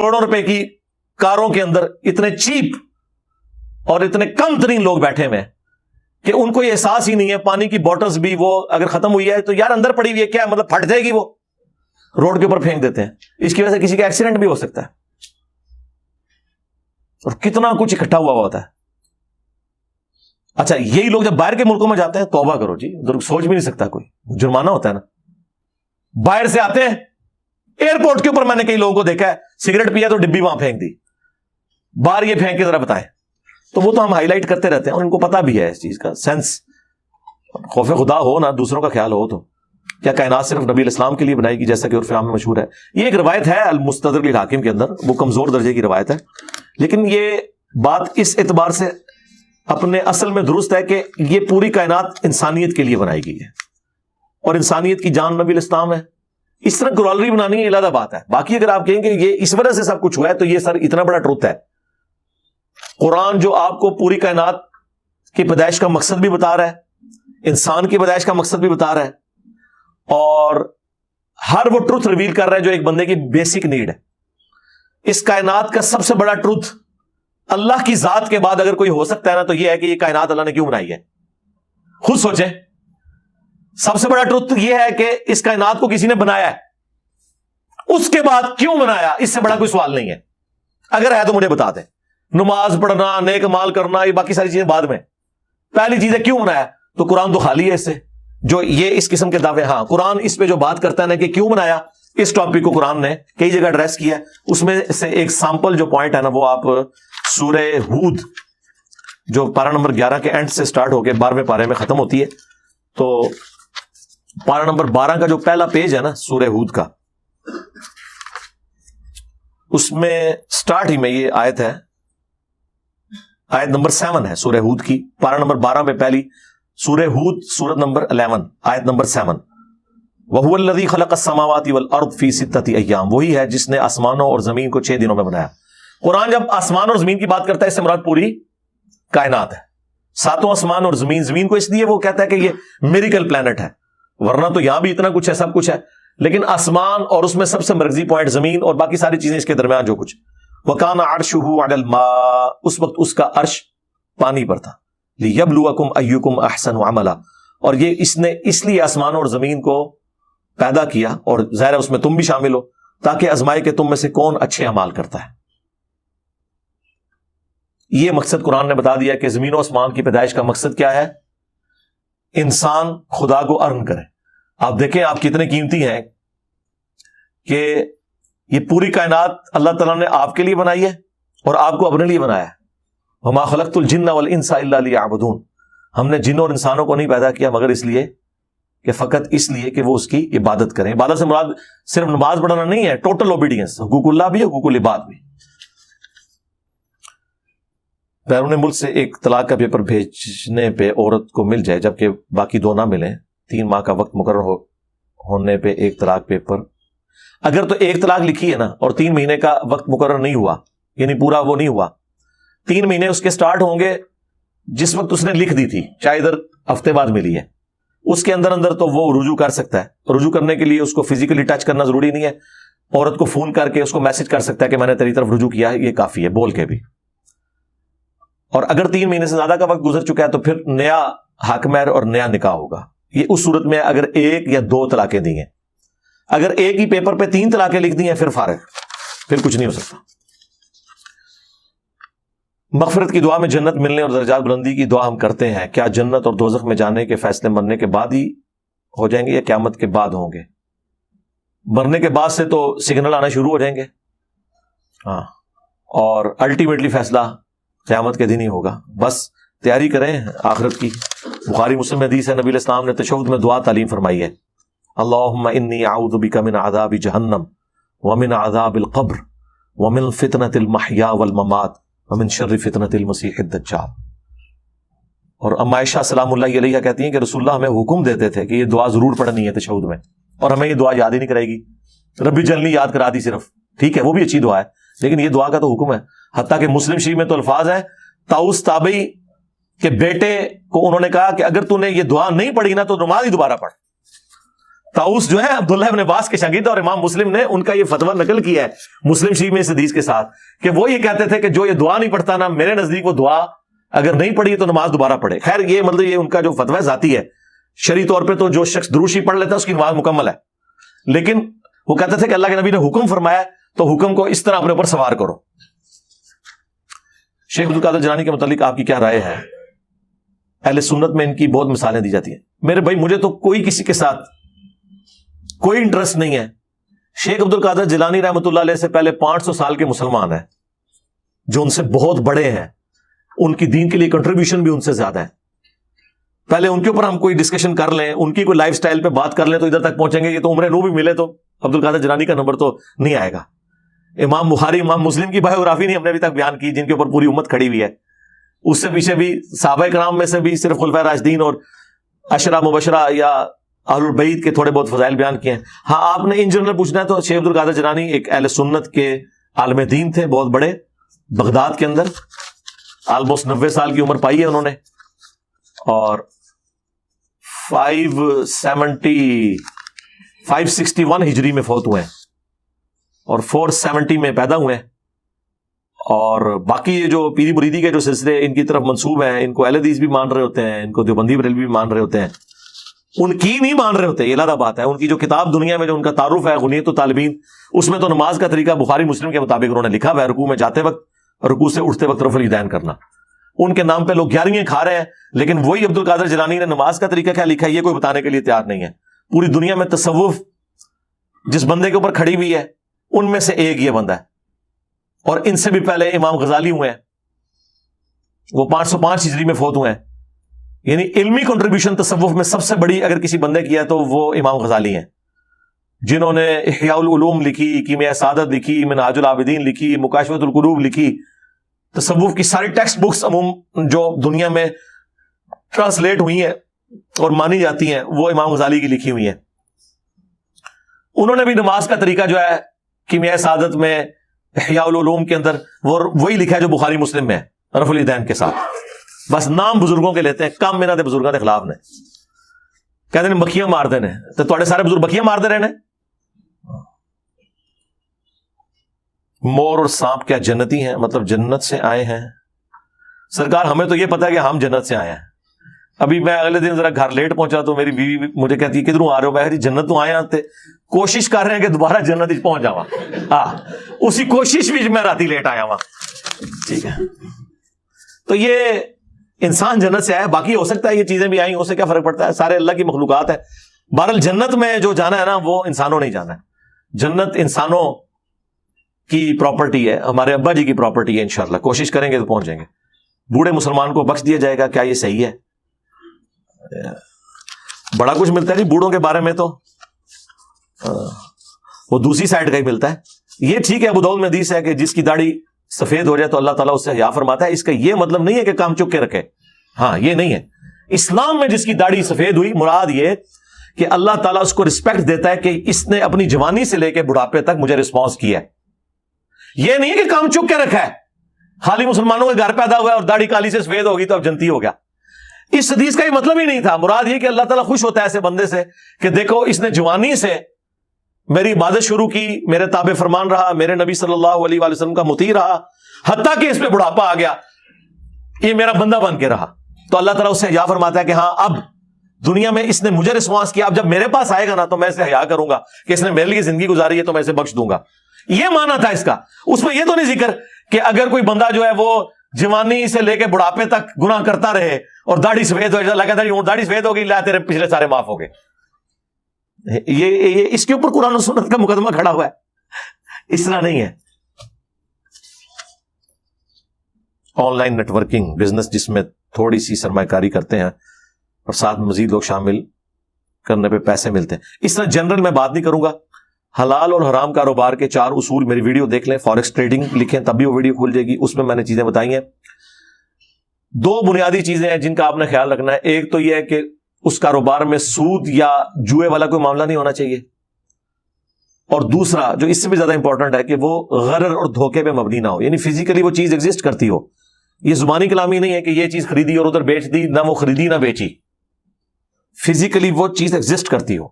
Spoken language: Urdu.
کروڑوں روپے کی کاروں کے اندر اتنے چیپ اور اتنے کم ترین لوگ بیٹھے ہوئے کہ ان کو یہ احساس ہی نہیں ہے. پانی کی بوٹلز بھی وہ اگر ختم ہوئی ہے تو یار اندر پڑی ہوئی ہے, کیا مطلب پھٹ جائے گی, وہ روڈ کے اوپر پھینک دیتے ہیں. اس کی وجہ سے کسی کا ایکسیڈنٹ بھی ہو سکتا ہے, اور کتنا کچھ اکٹھا ہوا ہوتا ہے. اچھا, یہی لوگ جب باہر کے ملکوں میں جاتے ہیں, توبہ کرو جی, ادھر سوچ بھی نہیں سکتا کوئی, جرمانہ ہوتا ہے نا. باہر سے آتے ہیں, ایئرپورٹ کے اوپر میں نے کئی لوگوں کو دیکھا ہے, سگریٹ پیا تو ڈبی وہاں پھینک دی, باہر یہ پھینک کے ذرا بتائیں. تو وہ تو ہم ہائی لائٹ کرتے رہتے ہیں, اور ان کو پتا بھی ہے اس چیز کا سینس. خوف خدا ہو نا, دوسروں کا خیال ہو, تو کیا کائنات صرف نبی الاسلام کے لیے بنائی گئی, جیسا کہ عرف عام میں مشہور ہے. یہ ایک روایت ہے المستدرک للحاکم کے اندر, وہ کمزور درجے کی روایت ہے, لیکن یہ بات اس اعتبار سے اپنے اصل میں درست ہے کہ یہ پوری کائنات انسانیت کے لیے بنائی گئی ہے, اور انسانیت کی جان نبی الاسلام ہے. اس طرح گلالری بنانی علیحدہ بات ہے. باقی اگر آپ کہیں گے یہ اس وجہ سے سب کچھ ہوا ہے, تو یہ سر اتنا بڑا ٹروت ہے. قرآن جو آپ کو پوری کائنات کی پیدائش کا مقصد بھی بتا رہا ہے, انسان کی پیدائش کا مقصد بھی بتا رہا ہے, اور ہر وہ ٹروتھ ریویل کر رہا ہے جو ایک بندے کی بیسک نیڈ ہے. اس کائنات کا سب سے بڑا ٹروتھ اللہ کی ذات کے بعد اگر کوئی ہو سکتا ہے نا, تو یہ ہے کہ یہ کائنات اللہ نے کیوں بنائی ہے. خود سوچیں, سب سے بڑا ٹروتھ یہ ہے کہ اس کائنات کو کسی نے بنایا ہے, اس کے بعد کیوں بنایا, اس سے بڑا کوئی سوال نہیں ہے. اگر ہے تو مجھے بتا دیں. نماز پڑھنا, نیک مال کرنا, یہ باقی ساری چیزیں بعد میں. پہلی چیز ہے کیوں بنایا, تو قرآن تو خالی ہے اس سے. جو یہ اس قسم کے دعوے, ہاں قرآن اس پہ جو بات کرتا ہے نا کہ کیوں بنایا, اس ٹاپک کو قرآن نے کئی جگہ ایڈریس کیا ہے. اس میں سے ایک سیمپل جو پوائنٹ ہے نا, وہ آپ سورہ ہود جو پارہ نمبر 11 کے اینڈ سے سٹارٹ ہو کے 12ویں پارے میں ختم ہوتی ہے, تو پارہ نمبر 12 کا جو پہلا پیج ہے نا سورہ ہود کا, اس میں سٹارٹ ہی میں یہ آیت ہے, آیت نمبر 7 ہے سورہ ہود کی, پارہ نمبر 12 میں پہلی سورہ ہود سورت نمبر 11 آیت نمبر 7. وَهُوَ الَّذِي خَلَقَ السَّمَاوَاتِ وَالْأَرْضَ فِي سِتَّةِ أَيَّامٍ, وہی ہے جس نے آسمانوں اور زمین کو 6 دنوں میں بنایا. قرآن جب آسمان اور زمین کی بات کرتا ہے, اس سے مراد پوری کائنات ہے. 7 آسمان اور زمین, زمین کو اس لیے وہ کہتا ہے کہ یہ میریکل پلانٹ ہے, ورنہ تو یہاں بھی اتنا کچھ ہے, سب کچھ ہے, لیکن آسمان اور اس میں سب سے مرکزی پوائنٹ زمین, اور باقی ساری چیزیں اس کے درمیان جو کچھ. وَكَانَ عَرْشُهُ عَلَى الْمَاءِ, اس وقت اس کا عرش پانی پر تھا. لِيَبْلُوَكُمْ أَيُّكُمْ أَحْسَنُ عَمَلًا, اور یہ اس نے اس لیے آسمان اور زمین کو پیدا کیا, اور ظاہر ہے اس میں تم بھی شامل ہو, تاکہ آزمائے کہ تم میں سے کون اچھے اعمال کرتا ہے. یہ مقصد قرآن نے بتا دیا کہ زمین و آسمان کی پیدائش کا مقصد کیا ہے, انسان خدا کو ارن کرے. آپ دیکھیں آپ کتنے قیمتی ہیں کہ یہ پوری کائنات اللہ تعالیٰ نے آپ کے لیے بنائی ہے اور آپ کو اپنے لیے بنایا ہے. وَمَا خَلَقْتُ الْجِنَّ وَالْإِنسَ إِلَّا لِيَعْبُدُونَ, ہم نے جنوں اور انسانوں کو نہیں پیدا کیا مگر اس لیے کہ فقط اس لیے کہ وہ اس کی عبادت کریں. عبادت سے مراد صرف نماز پڑھنا نہیں ہے, ٹوٹل اوبیڈینس, حقوق اللہ بھی, حقوق العباد بھی. بیرون ملک سے ایک طلاق کا پیپر بھیجنے پہ عورت کو مل جائے جبکہ باقی 2 نہ ملیں, 3 ماہ کا وقت مقرر ہونے پہ ایک طلاق پیپر, اگر تو ایک طلاق لکھی ہے نا اور 3 مہینے کا وقت مقرر نہیں ہوا, یعنی پورا وہ نہیں ہوا, 3 مہینے اس کے سٹارٹ ہوں گے جس وقت اس نے لکھ دی تھی, چاہے ادھر ہفتے بعد ملی ہے, اس کے اندر تو وہ رجوع کر سکتا ہے. رجوع کرنے کے لیے اس کو فزیکلی ٹچ کرنا ضروری نہیں ہے, عورت کو فون کر کے اس کو میسج کر سکتا ہے کہ میں نے تیری طرف رجوع کیا ہے, یہ کافی ہے بول کے بھی. اور اگر 3 مہینے سے زیادہ کا وقت گزر چکا ہے تو پھر نیا حق مہر اور نیا نکاح ہوگا. یہ اس صورت میں اگر 1 یا 2 طلاقیں دی ہیں. اگر ایک ہی پیپر پہ 3 طلاقیں لکھ دی ہیں پھر فارغ, پھر کچھ نہیں ہو سکتا. مغفرت کی دعا میں جنت ملنے اور درجات بلندی کی دعا ہم کرتے ہیں, کیا جنت اور دوزخ میں جانے کے فیصلے مرنے کے بعد ہی ہو جائیں گے یا قیامت کے بعد ہوں گے؟ مرنے کے بعد سے تو سگنل آنا شروع ہو جائیں گے, ہاں, اور الٹیمیٹلی فیصلہ قیامت کے دن ہی ہوگا. بس تیاری کریں آخرت کی. بخاری مسلم حدیث ہے, نبی اسلام نے تشہد میں دعا تعلیم فرمائی ہے, اللہم انی اعوذ بک من عذاب جہنم ومن عذاب القبر ومن فتنۃ المحیا والممات ومن شر فتنۃ المسیح الدجال. اور ام عائشہ سلام اللہ علیہا کہتی ہیں کہ رسول اللہ ہمیں حکم دیتے تھے کہ یہ دعا ضرور پڑھنی ہے تشہد میں, اور ہمیں یہ دعا یاد ہی نہیں کرے گی, ربی جلنی یاد کرا دی صرف, ٹھیک ہے وہ بھی اچھی دعا ہے, لیکن یہ دعا کا تو حکم ہے. حتیٰ کہ مسلم شریف میں تو الفاظ ہیں, طاؤس تابعی کے بیٹے کو انہوں نے کہا کہ اگر تو نے یہ دعا نہیں پڑھی نا تو نماز ہی دوبارہ پڑھ. طاؤس جو ہے عبداللہ ابن عباس کے شاگرد اور امام مسلم نے ان کا یہ فتویٰ نقل کیا ہے مسلم شریف میں اس حدیث کے ساتھ کہ وہ یہ کہتے تھے کہ جو یہ دعا نہیں پڑھتا نا، میرے نزدیک وہ دعا اگر نہیں پڑھی تو نماز دوبارہ پڑھے. خیر یہ مطلب یہ ان کا جو فتویٰ ذاتی ہے، شرعی طور پہ تو جو شخص دروشی پڑھ لیتا ہے اس کی نماز مکمل ہے، لیکن وہ کہتے تھے کہ اللہ کے نبی نے حکم فرمایا تو حکم کو اس طرح اپنے اوپر سوار کرو. شیخ عبد القادر جیلانی کے متعلق آپ کی کیا رائے ہے؟ اہل سنت میں ان کی بہت مثالیں دی جاتی ہیں. میرے بھائی مجھے تو کوئی کسی کے ساتھ کوئی انٹرسٹ نہیں ہے. شیخ عبد القادر جیلانی رحمۃ اللہ علیہ سے پہلے 500 سال کے مسلمان ہیں جو ان سے بہت بڑے ہیں، ان کی دین کے لیے کنٹریبیوشن بھی ان سے زیادہ ہے. پہلے ان کے اوپر ہم کوئی ڈسکشن کر لیں، ان کی کوئی لائف سٹائل پہ بات کر لیں تو ادھر تک پہنچیں گے. یہ تو عمر نو بھی ملے تو عبد القادر جیلانی کا نمبر تو نہیں آئے گا. امام بخاری، امام مسلم کی بایوگرافی نہیں ہم نے ابھی تک بیان کی، جن کے اوپر پوری امت کھڑی ہوئی ہے. اس سے پیچھے بھی صحابہ کرام میں سے بھی صرف خلفائے راشدین اور عشرہ مبشرہ یا اہل البیت کے تھوڑے بہت فضائل بیان کیے ہیں. ہاں آپ نے ان جنرل پوچھنا ہے تو شیخ عبد القادر جیلانی ایک اہل سنت کے عالم دین تھے، بہت بڑے، بغداد کے اندر آلموسٹ 90 سال کی عمر پائی ہے انہوں نے، اور 561 ہجری میں فوت ہوئے ہیں اور 470 میں پیدا ہوئے ہیں. اور باقی یہ جو پیری مریدی کے جو سلسلے ان کی طرف منسوب ہیں، ان کو اہل حدیث بھی مان رہے ہوتے ہیں، ان کو دیوبندی بریلوی بھی مان رہے ہوتے ہیں، ان کی نہیں مان رہے ہوتے، یہ علیحدہ بات ہے. ان کی جو کتاب دنیا میں جو ان کا تعارف ہے غنیت الطالبین، اس میں تو نماز کا طریقہ بخاری مسلم کے مطابق انہوں نے لکھا ہوا ہے، رکوع میں جاتے وقت، رکوع سے اٹھتے وقت رفع الیدین کرنا. ان کے نام پہ لوگ 11ویں کھا رہے ہیں، لیکن وہی عبد القادر جیلانی نے نماز کا طریقہ کیا لکھا ہے یہ کوئی بتانے کے لیے تیار نہیں ہے. پوری دنیا میں تصوف جس بندے کے اوپر کھڑی ہوئی ہے ان میں سے ایک یہ بندہ ہے، اور ان سے بھی پہلے امام غزالی ہوئے ہیں، وہ 505 ہجری میں فوت ہوئے ہیں. یعنی علمی کنٹریبیوشن تصوف میں سب سے بڑی اگر کسی بندے کی ہے تو وہ امام غزالی ہیں، جنہوں نے احیاء العلوم لکھی، کیمیاء سعادت لکھی، منہاج العابدین لکھی، مکاشفۃ القلوب لکھی. تصوف کی ساری ٹیکسٹ بکس عموم جو دنیا میں ٹرانسلیٹ ہوئی ہیں اور مانی جاتی ہیں وہ امام غزالی کی لکھی ہوئی ہیں. انہوں نے بھی نماز کا طریقہ جو ہے کیمیاء سعادت میں، احیاء العلوم کے اندر وہی لکھا ہے جو بخاری مسلم میں ہے، رفع الیدین کے ساتھ. بس نام بزرگوں کے لیتے ہیں، کام میں نہ بزرگوں کے خلاف نے کہتے ہیں مکھیاں مار دینے تو تھوڑے سارے بزرگ مکھیاں مار دے رہے ہیں. مور اور سانپ کیا جنتی ہیں؟ مطلب جنت سے آئے ہیں؟ سرکار ہمیں تو یہ پتا ہے کہ ہم جنت سے آئے ہیں. ابھی میں اگلے دن ذرا گھر لیٹ پہنچا تو میری بیوی مجھے کہتی ہے کدھروں آ رہے ہو؟ میں جنت تو آئے ہیں، کوشش کر رہے ہیں کہ دوبارہ جنت پہنچ جاواں. اسی کوشش بھی میں راتی لیٹ آیا ہوا. ٹھیک ہے، تو یہ انسان جنت سے آیا، باقی ہو سکتا ہے یہ چیزیں بھی آئیں، اس سے کیا فرق پڑتا ہے؟ سارے اللہ کی مخلوقات ہے. بہرحال جنت میں جو جانا ہے نا وہ انسانوں نہیں جانا ہے. جنت انسانوں کی پراپرٹی ہے، ہمارے ابا جی کی پراپرٹی ہے. انشاءاللہ کوشش کریں گے تو پہنچ جائیں گے. بوڑھے مسلمان کو بخش دیا جائے گا، کیا یہ صحیح ہے؟ بڑا کچھ ملتا ہے جی بوڑھوں کے بارے میں، تو وہ دوسری سائڈ کا ہی ملتا ہے. یہ ٹھیک ہے، ابو داؤد میں حدیث ہے کہ جس کی داڑھی سفید ہو جائے تو اللہ تعالیٰ اس سے حیا فرماتا ہے. اس کا یہ مطلب نہیں ہے کہ کام چک کے رکھے، ہاں یہ نہیں ہے. اسلام میں جس کی داڑھی سفید ہوئی، مراد یہ کہ اللہ تعالیٰ اس کو رسپیکٹ دیتا ہے کہ اس نے اپنی جوانی سے لے کے بڑھاپے تک مجھے رسپانس کیا ہے. یہ نہیں ہے کہ کام چک کے رکھا ہے. خالی مسلمانوں کے گھر پیدا ہوا ہے اور داڑھی کالی سے سفید ہوگی تو اب جنتی ہو گیا. اس حدیث کا یہ مطلب ہی نہیں تھا. مراد یہ کہ اللہ تعالیٰ خوش ہوتا ہے ایسے بندے سے کہ دیکھو اس نے جوانی سے میری عبادت شروع کی، میرے تابع فرمان رہا، میرے نبی صلی اللہ علیہ وآلہ وسلم کا مطیع رہا، حتیٰ کہ اس پہ بڑھاپا آ گیا، یہ میرا بندہ بن کے رہا. تو اللہ تعالیٰ اس سے حیا فرماتا ہے کہ ہاں اب دنیا میں اس نے مجھے رسپانس کیا، اب جب میرے پاس آئے گا نا تو میں اسے حیا کروں گا کہ اس نے میرے لیے زندگی گزاری ہے تو میں اسے بخش دوں گا. یہ مانا تھا اس کا. اس میں یہ تو نہیں ذکر کہ اگر کوئی بندہ جو ہے وہ جوانی سے لے کے بڑھاپے تک گناہ کرتا رہے اور داڑھی سفید ہو جائے، لگا داڑھی سفید ہوگی، لا تیرے پچھلے سارے معاف ہو گئے. یہ اس کے اوپر قرآن و سنت کا مقدمہ کھڑا ہوا ہے، اس طرح نہیں ہے. Online networking business جس میں تھوڑی سی سرمایہ کاری کرتے ہیں اور ساتھ مزید لوگ شامل کرنے پہ پیسے ملتے ہیں. اس طرح جنرل میں بات نہیں کروں گا. حلال اور حرام کاروبار کے 4 اصول میری ویڈیو دیکھ لیں، فارکس ٹریڈنگ لکھیں تب بھی وہ ویڈیو کھل جائے گی. اس میں نے چیزیں بتائی ہیں. 2 بنیادی چیزیں ہیں جن کا آپ نے خیال رکھنا ہے. ایک تو یہ ہے کہ اس کاروبار میں سود یا جوئے والا کوئی معاملہ نہیں ہونا چاہیے، اور دوسرا جو اس سے بھی زیادہ امپورٹنٹ ہے کہ وہ غرر اور دھوکے پہ مبنی نہ ہو. یعنی فزیکلی وہ چیز ایگزسٹ کرتی ہو. یہ زبانی کلامی نہیں ہے کہ یہ چیز خریدی اور ادھر بیچ دی، نہ وہ خریدی نہ بیچی. فزیکلی وہ چیز ایگزسٹ کرتی ہو.